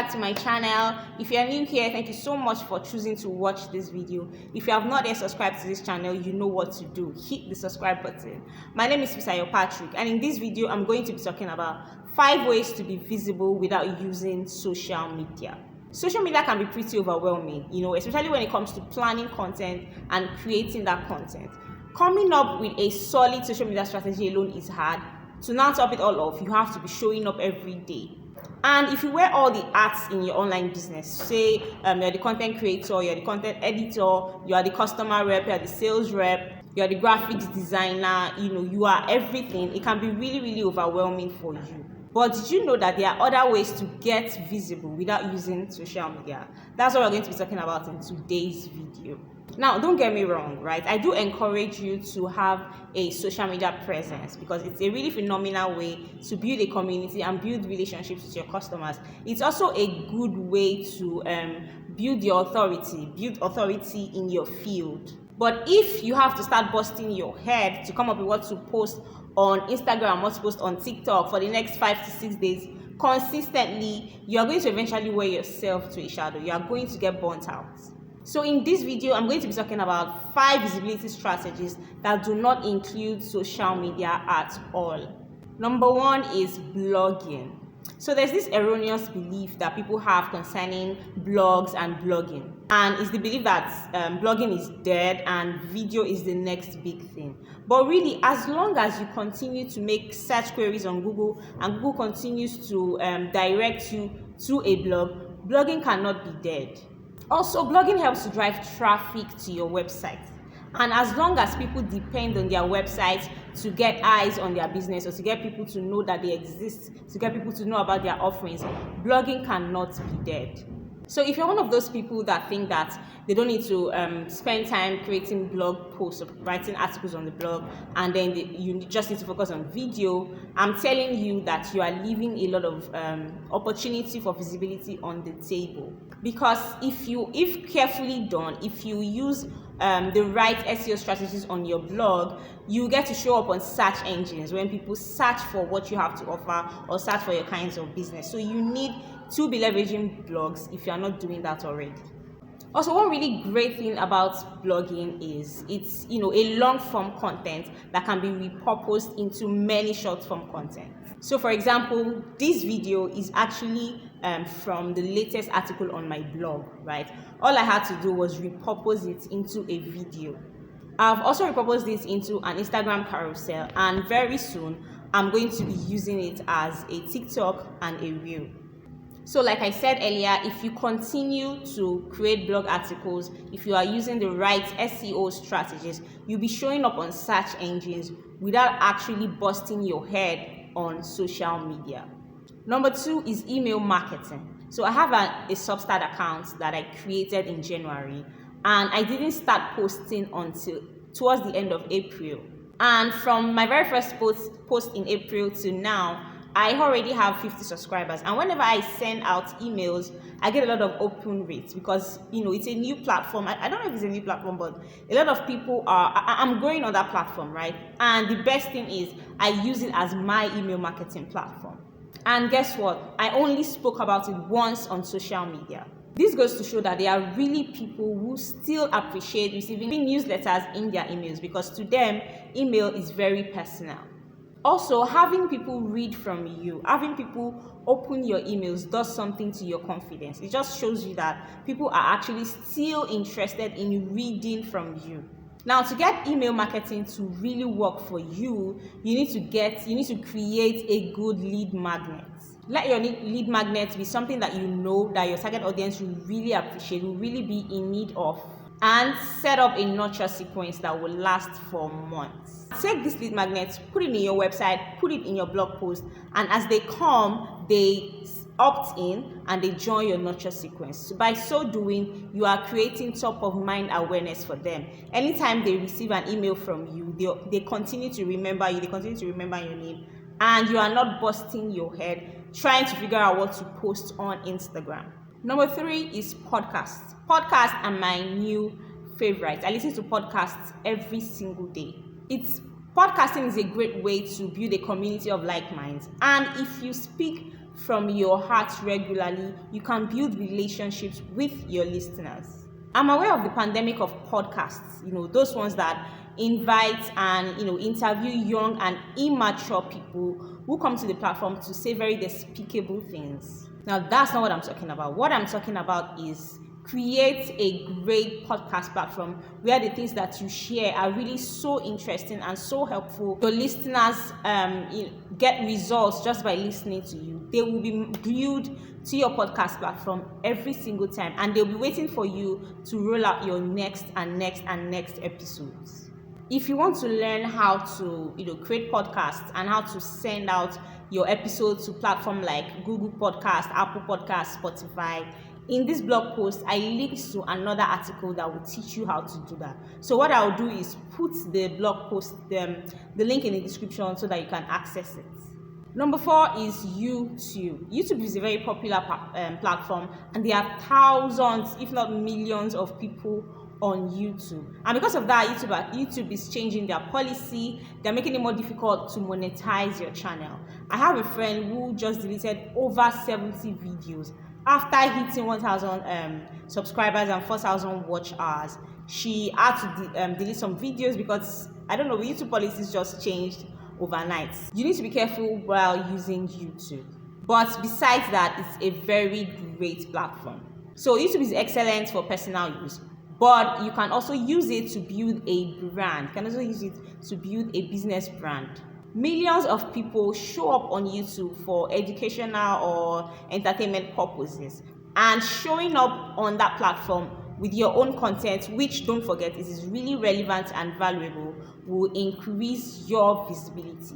back to my channel. If you are new here, thank you so much for choosing to watch this video. If you have not yet subscribed to this channel, you know what to do. Hit the subscribe button. My name is Fisayo, and in this video I'm going to be talking about 5 ways to be visible without using social media. Social media can be pretty overwhelming, especially when it comes to planning content and creating that content. Coming up with a solid social media strategy alone is hard. To now top it all off, you have to be showing up every day. And if you wear all the hats in your online business, say you're the content creator, you're the content editor, you are the customer rep, you're the sales rep, you're the graphics designer, you are everything, it can be really, really overwhelming for you. But did you know that there are other ways to get visible without using social media? That's what we're going to be talking about in today's video. Now, don't get me wrong, right? I do encourage you to have a social media presence because it's a really phenomenal way to build a community and build relationships with your customers. It's also a good way to build authority in your field. But if you have to start busting your head to come up with what to post on Instagram, what to post on TikTok for the next 5 to 6 days consistently, you are going to eventually wear yourself to a shadow. You are going to get burnt out. So in this video, I'm going to be talking about 5 visibility strategies that do not include social media at all. Number 1 is blogging. So there's this erroneous belief that people have concerning blogs and blogging. And it's the belief that blogging is dead and video is the next big thing. But really, as long as you continue to make search queries on Google and Google continues to direct you to a blog, blogging cannot be dead. Also, blogging helps to drive traffic to your website. And as long as people depend on their website to get eyes on their business or to get people to know that they exist, to get people to know about their offerings, blogging cannot be dead. So if you're one of those people that think that they don't need to spend time creating blog posts or writing articles on the blog and then you just need to focus on video, I'm telling you that you are leaving a lot of opportunity for visibility on the table. Because if carefully done, if you use the right SEO strategies on your blog, you get to show up on search engines when people search for what you have to offer or search for your kinds of business. So you need to be leveraging blogs if you are not doing that already. Also, one really great thing about blogging is it's a long form content that can be repurposed into many short form content. So for example, this video is actually from the latest article on my blog, right? All I had to do was repurpose it into a video. I've also repurposed this into an Instagram carousel, and very soon I'm going to be using it as a TikTok and a reel. So like I said earlier, if you continue to create blog articles, if you are using the right SEO strategies, you'll be showing up on search engines without actually busting your head on social media. Number 2 is email marketing. So I have a Substack account that I created in January, and I didn't start posting until towards the end of April. And from my very first post in April to now, I already have 50 subscribers, and whenever I send out emails, I get a lot of open rates because it's a new platform. I don't know if it's a new platform, but a lot of people I'm growing on that platform, right? And the best thing is I use it as my email marketing platform. And guess what? I only spoke about it once on social media. This goes to show that there are really people who still appreciate receiving newsletters in their emails because to them, email is very personal. Also, having people read from you, having people open your emails does something to your confidence. It just shows you that people are actually still interested in reading from you. Now, to get email marketing to really work for you, you need to create a good lead magnet. Let your lead magnet be something that that your target audience will really appreciate, will really be in need of. And set up a nurture sequence that will last for months. Take this lead magnet, put it in your website, put it in your blog post, and as they come, they opt in and they join your nurture sequence. So by so doing, you are creating top of mind awareness for them. Anytime they receive an email from you, they continue to remember you, they continue to remember your name, and you are not busting your head trying to figure out what to post on Instagram. Number 3 is podcasts. Podcasts are my new favorite. I listen to podcasts every single day. Podcasting is a great way to build a community of like minds. And if you speak from your heart regularly, you can build relationships with your listeners. I'm aware of the pandemic of podcasts, those ones that invite and interview young and immature people who come to the platform to say very despicable things. Now, that's not what I'm talking about. What I'm talking about is create a great podcast platform where the things that you share are really so interesting and so helpful. Your listeners get results just by listening to you. They will be glued to your podcast platform every single time, and they'll be waiting for you to roll out your next and next and next episodes. If you want to learn how to create podcasts and how to send out your episodes to platforms like Google Podcast, Apple Podcast, Spotify, in this blog post, I linked to another article that will teach you how to do that. So what I'll do is put the blog post, the link in the description so that you can access it. Number 4 is YouTube. YouTube is a very popular platform, and there are thousands, if not millions, of people on YouTube. And because of that, YouTube is changing their policy. They're making it more difficult to monetize your channel. I have a friend who just deleted over 70 videos after hitting 1,000 subscribers and 4,000 watch hours. She had to delete some videos because, I don't know, YouTube policies just changed overnight. You need to be careful while using YouTube. But besides that, it's a very great platform. So YouTube is excellent for personal use, but you can also use it to build a brand. You can also use it to build a business brand. Millions of people show up on YouTube for educational or entertainment purposes, and showing up on that platform with your own content, which, don't forget, is really relevant and valuable, will increase your visibility.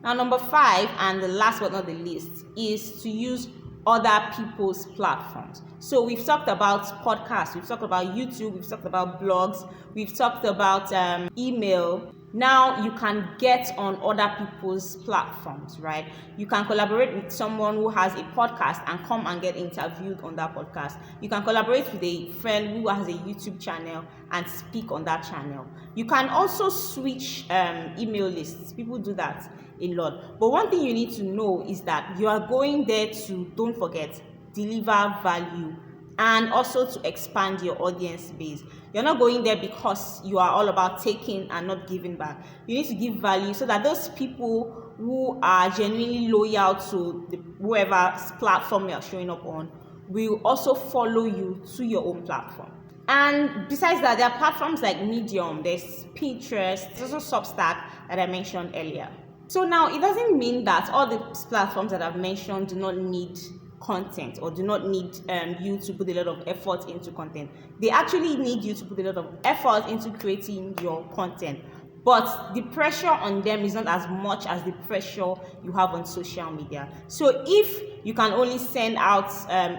Now, number 5, and the last but not the least, is to use other people's platforms. So we've talked about podcasts, we've talked about YouTube, we've talked about blogs, we've talked about email. Now you can get on other people's platforms, right? You can collaborate with someone who has a podcast and come and get interviewed on that podcast. You can collaborate with a friend who has a YouTube channel and speak on that channel. You can also switch email lists. People do that a lot. But one thing you need to know is that you are going there to, don't forget, deliver value and also to expand your audience base. You're not going there because you are all about taking and not giving back. You need to give value so that those people who are genuinely loyal to whoever's platform you're showing up on will also follow you to your own platform. And besides that, there are platforms like Medium, there's Pinterest, there's also Substack that I mentioned earlier. So now, it doesn't mean that all the platforms that I've mentioned do not need content or do not need you to put a lot of effort into content. They actually need you to put a lot of effort into creating your content. But the pressure on them is not as much as the pressure you have on social media. So if you can only send out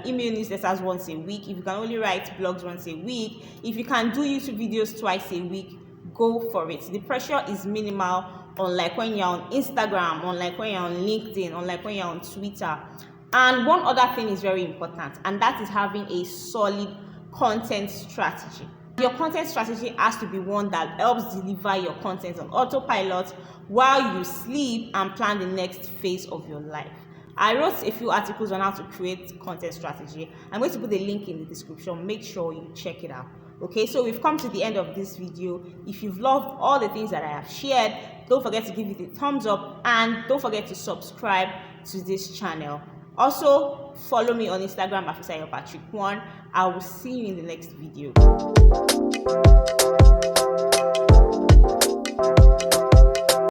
email newsletters once a week, if you can only write blogs once a week, if you can do YouTube videos twice a week, go for it. The pressure is minimal, unlike when you're on Instagram, unlike when you're on LinkedIn, unlike when you're on Twitter. And one other thing is very important, and that is having a solid content strategy. Your content strategy has to be one that helps deliver your content on autopilot while you sleep and plan the next phase of your life. I wrote a few articles on how to create content strategy. I'm going to put the link in the description. Make sure you check it out. Okay, so we've come to the end of this video. If you've loved all the things that I have shared, don't forget to give it a thumbs up and don't forget to subscribe to this channel. Also, follow me on Instagram at Fisayo Patrick 1. I will see you in the next video.